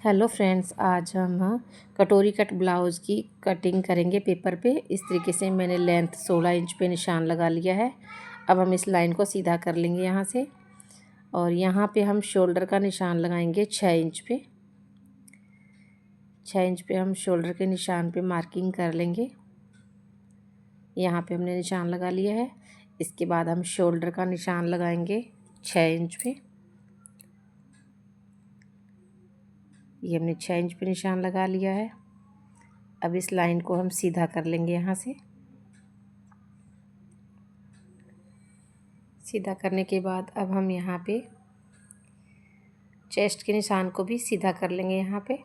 Hello friends, आज हम कटोरी कट ब्लाउज़ की कटिंग करेंगे पेपर पे। इस तरीके से मैंने लेंथ 16 इंच पे निशान लगा लिया है। अब हम इस लाइन को सीधा कर लेंगे यहाँ से, और यहाँ पे हम शोल्डर का निशान लगाएंगे 6 इंच पे। 6 इंच पे हम शोल्डर के निशान पे मार्किंग कर लेंगे। यहाँ पे हमने निशान लगा लिया है। इसके बाद हम शोल्डर का निशान लगाएंगे 6 इंच पे। ये हमने 6 इंच पे निशान लगा लिया है। अब इस लाइन को हम सीधा कर लेंगे। यहाँ से सीधा करने के बाद अब हम यहाँ पे चेस्ट के निशान को भी सीधा कर लेंगे। यहाँ पे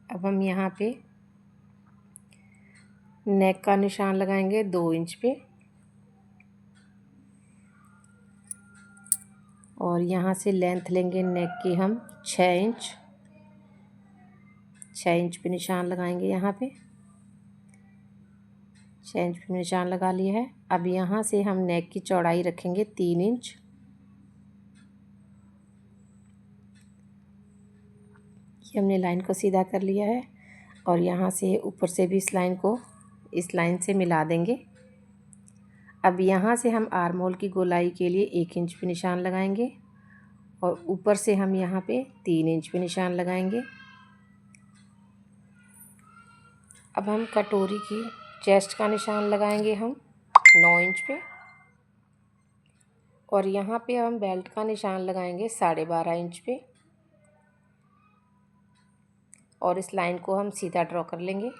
अब हम यहाँ पे नेक का निशान लगाएंगे 2 इंच पे, और यहाँ से लेंथ लेंगे नेक की हम 6 इंच। 6 इंच पे निशान लगाएंगे। यहाँ पे 6 इंच पे निशान लगा लिया है। अब यहाँ से हम नेक की चौड़ाई रखेंगे 3 इंच। ये हमने लाइन को सीधा कर लिया है, और यहाँ से ऊपर से भी इस लाइन को इस लाइन से मिला देंगे। अब यहाँ से हम आर्म होल की गोलाई के लिए 1 इंच पे निशान लगाएंगे, और ऊपर से हम यहाँ पे 3 इंच पे निशान लगाएंगे। अब हम कटोरी की चेस्ट का निशान लगाएंगे हम 9 इंच पे, और यहाँ पे हम बेल्ट का निशान लगाएंगे 12.5 इंच पे, और इस लाइन को हम सीधा ड्रॉ कर लेंगे।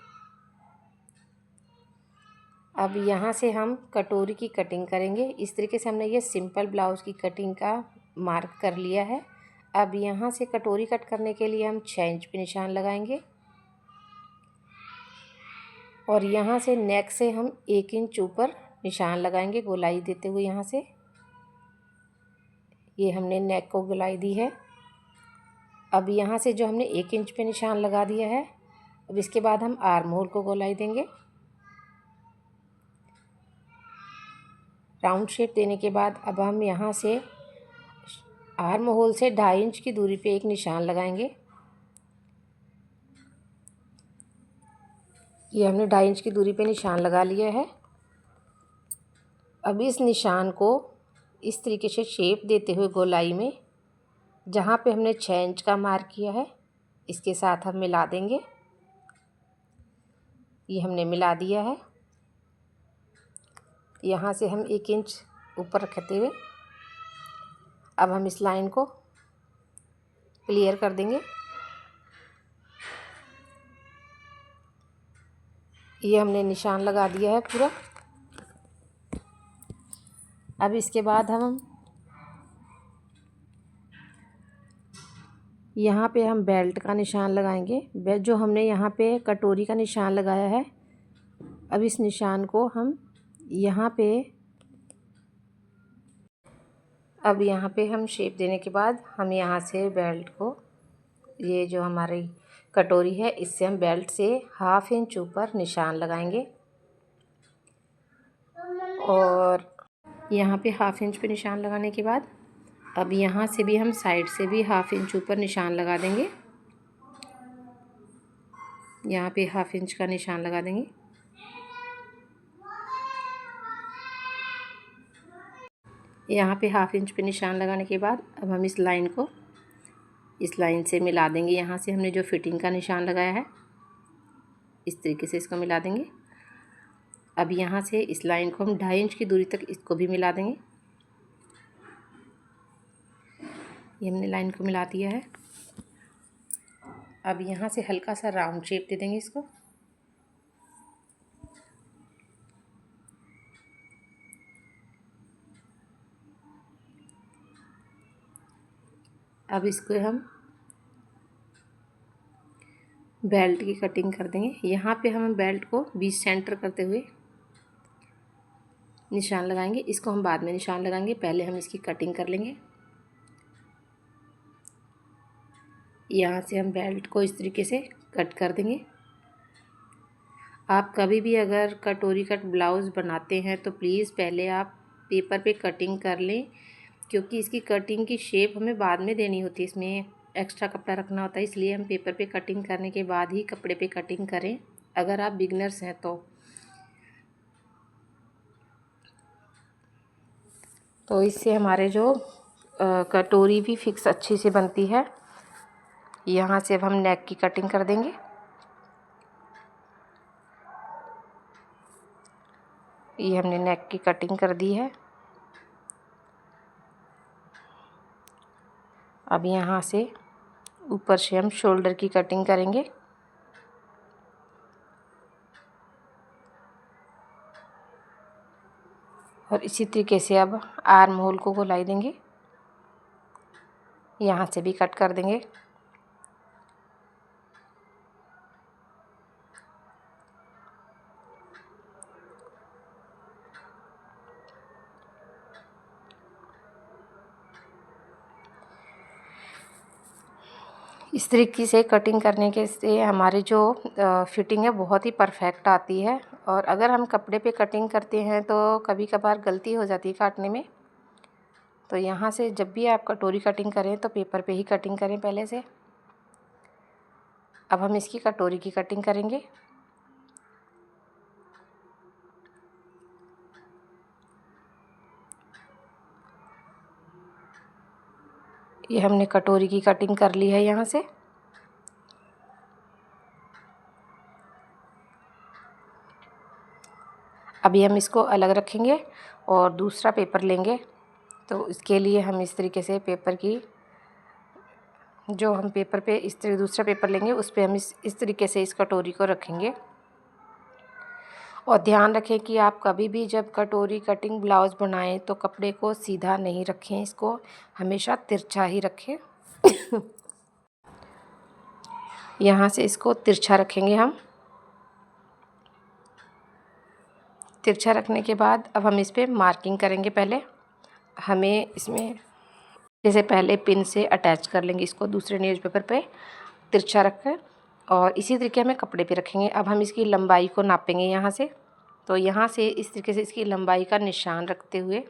अब यहाँ से हम कटोरी की कटिंग करेंगे। इस तरीके से हमने ये सिंपल ब्लाउज़ की कटिंग का मार्क कर लिया है। अब यहाँ से कटोरी कट करने के लिए हम 6 इंच पे निशान लगाएंगे, और यहाँ से नेक से हम 1 इंच ऊपर निशान लगाएंगे गोलाई देते हुए। यहाँ से ये हमने नेक को गोलाई दी है। अब यहाँ से जो हमने 1 इंच पे निशान लगा दिया है, अब इसके बाद हम आर्म होल को गोलाई देंगे। राउंड शेप देने के बाद अब हम यहाँ से आर्म होल से 2.5 इंच की दूरी पे एक निशान लगाएंगे। ये हमने 2.5 इंच की दूरी पे निशान लगा लिया है। अब इस निशान को इस तरीके से शेप देते हुए गोलाई में, जहाँ पे हमने 6 इंच का मार्क किया है, इसके साथ हम मिला देंगे। ये हमने मिला दिया है। यहाँ से हम 1 इंच ऊपर रखते हुए अब हम इस लाइन को क्लियर कर देंगे। ये हमने निशान लगा दिया है पूरा। अब इसके बाद हम यहाँ पे हम बेल्ट का निशान लगाएंगे। जो हमने यहाँ पे कटोरी का निशान लगाया है, अब इस निशान को हम यहाँ पे हम शेप देने के बाद हम यहाँ से बेल्ट को, ये जो हमारी कटोरी है, इससे हम बेल्ट से 1/2 इंच ऊपर निशान लगाएंगे, और यहाँ पे 1/2 इंच पे निशान लगाने के बाद अब यहाँ से भी हम साइड से भी 1/2 इंच ऊपर निशान लगा देंगे। यहाँ पे 1/2 इंच का निशान लगा देंगे। यहाँ पे 1/2 इंच पे निशान लगाने के बाद अब हम इस लाइन को इस लाइन से मिला देंगे। यहाँ से हमने जो फिटिंग का निशान लगाया है, इस तरीके से इसको मिला देंगे। अब यहाँ से इस लाइन को हम 2.5 इंच की दूरी तक इसको भी मिला देंगे। ये हमने लाइन को मिला दिया है। अब यहाँ से हल्का सा राउंड शेप दे देंगे इसको। अब इसको हम बेल्ट की कटिंग कर देंगे। यहाँ पे हम बेल्ट को बीच सेंटर करते हुए निशान लगाएंगे। इसको हम बाद में निशान लगाएंगे, पहले हम इसकी कटिंग कर लेंगे। यहाँ से हम बेल्ट को इस तरीके से कट कर देंगे। आप कभी भी अगर कटोरी कट ब्लाउज़ बनाते हैं तो प्लीज़ पहले आप पेपर पे कटिंग कर लें, क्योंकि इसकी कटिंग की शेप हमें बाद में देनी होती है, इसमें एक्स्ट्रा कपड़ा रखना होता है, इसलिए हम पेपर पे कटिंग करने के बाद ही कपड़े पे कटिंग करें अगर आप बिगनर्स हैं तो इससे हमारे जो कटोरी भी फिक्स अच्छी से बनती है। यहाँ से अब हम नेक की कटिंग कर देंगे। ये हमने नेक की कटिंग कर दी है। अब यहाँ से ऊपर से हम शोल्डर की कटिंग करेंगे। और इसी तरीके से अब आर्म होल को गोलाई देंगे, यहाँ से भी कट कर देंगे। इस तरीके से कटिंग करने के से हमारी जो फिटिंग है बहुत ही परफेक्ट आती है। और अगर हम कपड़े पे कटिंग करते हैं तो कभी कभार गलती हो जाती है काटने में। तो यहाँ से जब भी आप कटोरी कटिंग करें तो पेपर पे ही कटिंग करें पहले से। अब हम इसकी कटोरी की कटिंग करेंगे। ये हमने कटोरी की कटिंग कर ली है। यहाँ से अभी हम इसको अलग रखेंगे और दूसरा पेपर लेंगे। तो इसके लिए हम इस तरीके से पेपर की जो हम पेपर पे इस तरह दूसरा पेपर लेंगे उस पे हम इस तरीके से इस कटोरी को रखेंगे। और ध्यान रखें कि आप कभी भी जब कटोरी कटिंग ब्लाउज़ बनाएं तो कपड़े को सीधा नहीं रखें, इसको हमेशा तिरछा ही रखें। यहाँ से इसको तिरछा रखेंगे हम। तिरछा रखने के बाद अब हम इस पे मार्किंग करेंगे। पहले हमें इसमें जैसे पहले पिन से अटैच कर लेंगे इसको दूसरे न्यूज़पेपर पे तिरछा रख कर, और इसी तरीके हमें कपड़े पे रखेंगे। अब हम इसकी लंबाई को नापेंगे यहाँ से। तो यहाँ से इस तरीके से इसकी लंबाई का निशान रखते हुए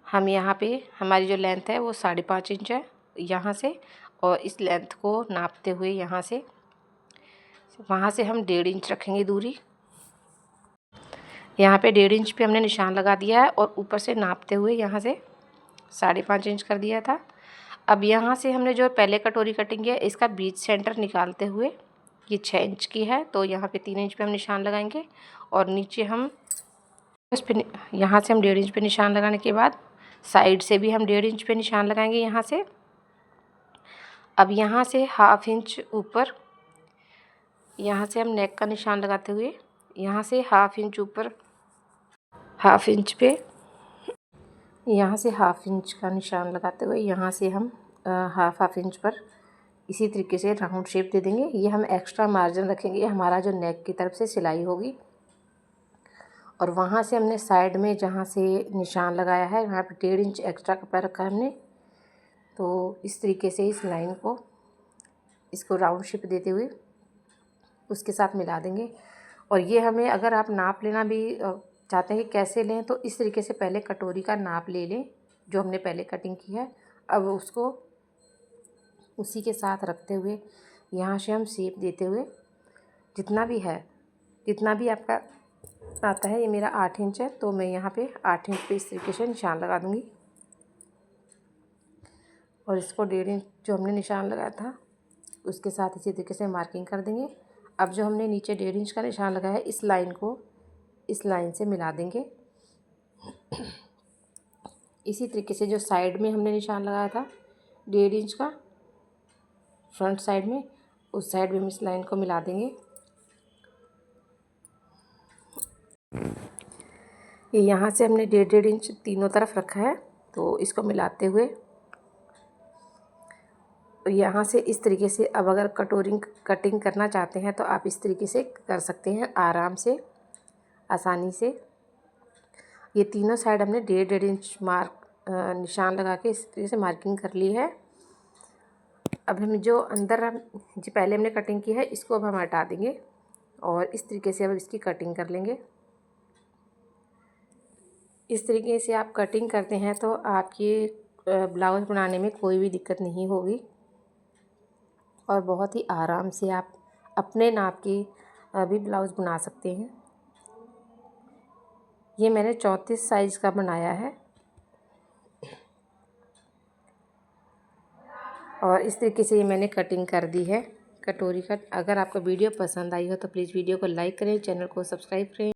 हम यहाँ पे हमारी जो लेंथ है वो 5.5 इंच है यहाँ से, और इस लेंथ को नापते हुए यहाँ से वहाँ से हम 1.5 इंच रखेंगे दूरी। यहाँ पे 1.5 इंच पे हमने निशान लगा दिया है और ऊपर से नापते हुए यहाँ से 5.5 इंच कर दिया था। अब यहाँ से हमने जो पहले कटोरी कटिंग किया इसका बीच सेंटर निकालते हुए ये 6 इंच की है, तो यहाँ पे 3 इंच पे हम निशान लगाएंगे। और नीचे हम उस पे यहाँ से हम 1.5 इंच पे निशान लगाने के बाद साइड से भी हम 1.5 इंच पे निशान लगाएंगे यहाँ से। अब यहाँ से 1/2 इंच ऊपर यहाँ से हम नेक का निशान लगाते हुए यहाँ से 1/2 इंच ऊपर 1/2 इंच पे यहाँ से 1/2 इंच का निशान लगाते हुए यहाँ से हम 1/2 इंच पर इसी तरीके से राउंड शेप दे देंगे। ये हम एक्स्ट्रा मार्जिन रखेंगे, हमारा जो नेक की तरफ से सिलाई होगी। और वहाँ से हमने साइड में जहाँ से निशान लगाया है वहाँ पे 1.5 इंच एक्स्ट्रा कपड़ा रखा है हमने। तो इस तरीके से इस लाइन को इसको राउंड शेप देते हुए उसके साथ मिला देंगे। और ये हमें अगर आप नाप लेना भी चाहते हैं कि कैसे लें तो इस तरीके से पहले कटोरी का नाप ले लें जो हमने पहले कटिंग की है। अब उसको उसी के साथ रखते हुए यहाँ से हम शेप देते हुए जितना भी आपका आता है, ये मेरा 8 इंच है तो मैं यहाँ पे 8 इंच पे इस तरीके से निशान लगा दूँगी। और इसको 1.5 इंच जो हमने निशान लगाया था उसके साथ इसी तरीके से मार्किंग कर देंगे। अब जो हमने नीचे 1.5 इंच का निशान लगाया है इस लाइन को इस लाइन से मिला देंगे। इसी तरीके से जो साइड में हमने निशान लगाया था 1.5 इंच का फ्रंट साइड में, उस साइड में हम इस लाइन को मिला देंगे। ये यहाँ से हमने 1.5 इंच तीनों तरफ रखा है, तो इसको मिलाते हुए यहाँ से इस तरीके से अब अगर कटिंग करना चाहते हैं तो आप इस तरीके से कर सकते हैं आराम से आसानी से। ये तीनों साइड हमने 1.5 इंच निशान लगा के इस तरीके से मार्किंग कर ली है। अब हम जो अंदर जो पहले हमने कटिंग की है इसको अब हम हटा देंगे और इस तरीके से अब इसकी कटिंग कर लेंगे। इस तरीके से आप कटिंग करते हैं तो आपके ब्लाउज़ बनाने में कोई भी दिक्कत नहीं होगी और बहुत ही आराम से आप अपने नाप के भी ब्लाउज़ बना सकते हैं। ये मैंने 34 साइज़ का बनाया है और इस तरीके से ये मैंने कटिंग कर दी है कटोरी कट। अगर आपको वीडियो पसंद आई हो तो प्लीज़ वीडियो को लाइक करें, चैनल को सब्सक्राइब करें।